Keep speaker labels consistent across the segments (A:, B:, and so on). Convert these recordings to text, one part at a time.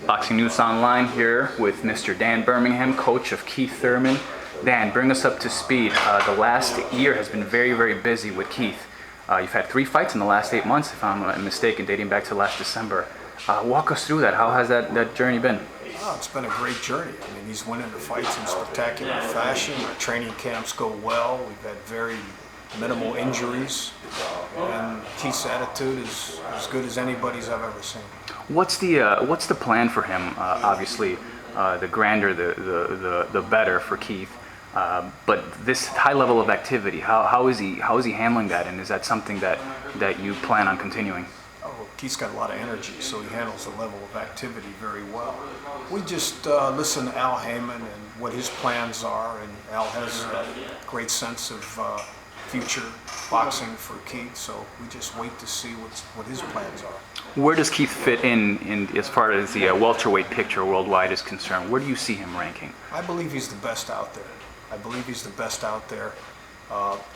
A: Boxing News Online here with Mr. Dan Birmingham, coach of Keith Thurman. Dan, bring us up to speed. The last year has been very, very busy with Keith. You've had 3 fights in the last 8 months, if I'm not mistaken, dating back to last December. Walk us through that. How has that journey been?
B: Oh, it's been a great journey. I mean, he's winning the fights in spectacular fashion. Our training camps go well. We've had very minimal injuries, and Keith's attitude is as good as anybody's I've ever seen.
A: What's the plan for him? Obviously, the grander, the better for Keith. But this high level of activity, how is he handling that? And is that something that you plan on continuing?
B: Oh, Keith's got a lot of energy, so he handles the level of activity very well. We just listen to Al Heyman and what his plans are, and Al has a great sense of future boxing for Keith, so we just wait to see what his plans are.
A: Where does Keith fit in as far as the welterweight picture worldwide is concerned? Where do you see him ranking?
B: I believe he's the best out there.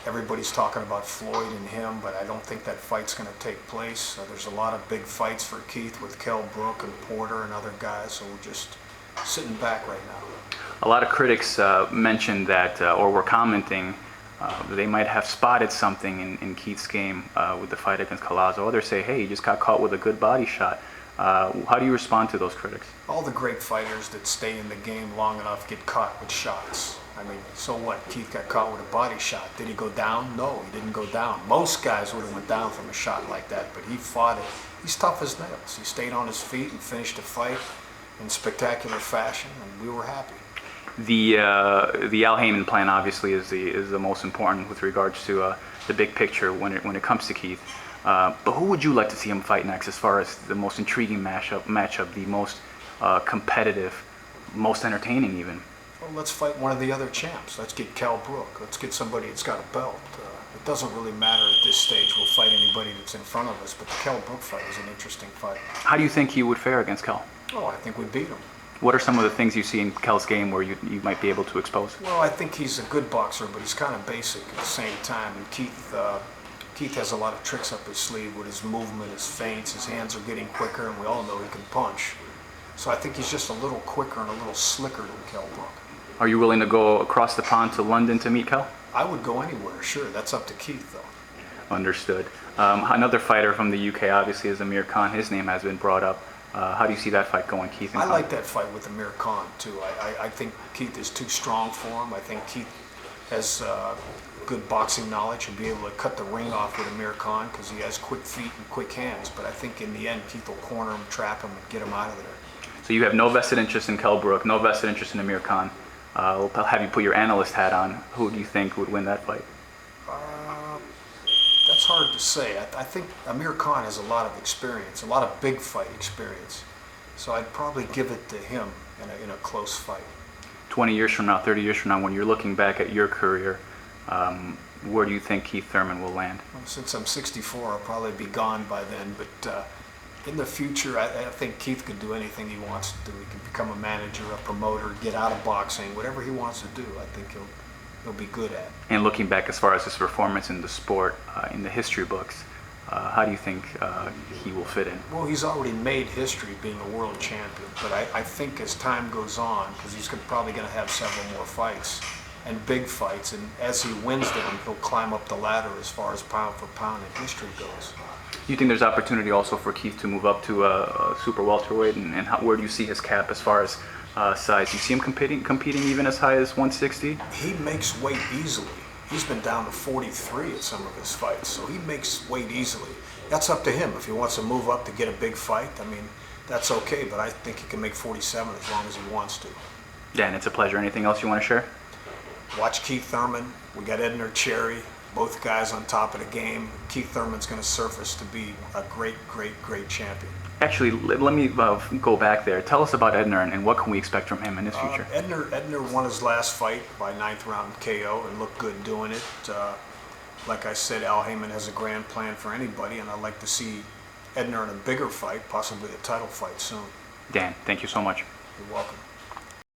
B: Everybody's talking about Floyd and him, but I don't think that fight's going to take place. There's a lot of big fights for Keith with Brook and Porter and other guys, so we're just sitting back right now.
A: A lot of critics mentioned that, or were commenting, they might have spotted something in Keith's game with the fight against Collazo. Others say, hey, he just got caught with a good body shot. How do you respond to those critics?
B: All the great fighters that stay in the game long enough get caught with shots. I mean, so what? Keith got caught with a body shot. Did he go down? No, he didn't go down. Most guys would have went down from a shot like that, but he fought it. He's tough as nails. He stayed on his feet and finished the fight in spectacular fashion, and we were happy.
A: The Al Heyman plan obviously is the most important with regards to the big picture when it comes to Keith. But who would you like to see him fight next as far as the most intriguing matchup, the most competitive, most entertaining even?
B: Well, let's fight one of the other champs. Let's get Brook. Let's get somebody that's got a belt. It doesn't really matter at this stage. We'll fight anybody that's in front of us, but the Brook fight is an interesting fight.
A: How do you think he would fare against Kel?
B: Oh, I think we beat him.
A: What are some of the things you see in Kel's game where you might be able to expose?
B: Well, I think he's a good boxer, but he's kind of basic at the same time. And Keith has a lot of tricks up his sleeve with his movement, his feints. His hands are getting quicker, and we all know he can punch. So I think he's just a little quicker and a little slicker than Brook.
A: Are you willing to go across the pond to London to meet Kel?
B: I would go anywhere, sure. That's up to Keith, though.
A: Understood. Another fighter from the UK, obviously, is Amir Khan. His name has been brought up. How do you see that fight going, Keith?
B: I like that fight with Amir Khan, too. I think Keith is too strong for him. I think Keith has good boxing knowledge and be able to cut the ring off with Amir Khan because he has quick feet and quick hands. But I think in the end, Keith will corner him, trap him, and get him out of there.
A: So you have no vested interest in Brook, no vested interest in Amir Khan. We'll have you put your analyst hat on. Who do you think would win that fight?
B: That's hard to say. I think Amir Khan has a lot of experience, a lot of big fight experience. So I'd probably give it to him in a close fight.
A: 20 years from now, 30 years from now, when you're looking back at your career, where do you think Keith Thurman will land?
B: Well, since I'm 64, I'll probably be gone by then. But in the future, I think Keith could do anything he wants to do. He can become a manager, a promoter, get out of boxing, whatever he wants to do. I think he'll be good at.
A: And looking back as far as his performance in the sport, in the history books, how do you think he will fit in?
B: Well, he's already made history being a world champion, but I think as time goes on, because he's probably going to have several more fights, and big fights, and as he wins them, he'll climb up the ladder as far as pound for pound in history goes.
A: Do you think there's opportunity also for Keith to move up to a super welterweight, and where do you see his cap as far as size? Do you see him competing even as high as 160?
B: He makes weight easily. He's been down to 43 at some of his fights, so he makes weight easily. That's up to him. If he wants to move up to get a big fight, I mean, that's okay, but I think he can make 47 as long as he wants to.
A: Dan, it's a pleasure. Anything else you want to share?
B: Watch Keith Thurman. We got Edner Cherry, both guys on top of the game. Keith Thurman's going to surface to be a great, great, great champion.
A: Actually, let me go back there. Tell us about Edner and what can we expect from him in his future?
B: Edner won his last fight by 9th round KO and looked good doing it. Like I said, Al Heyman has a grand plan for anybody, and I'd like to see Edner in a bigger fight, possibly a title fight soon.
A: Dan, thank you so much.
B: You're welcome.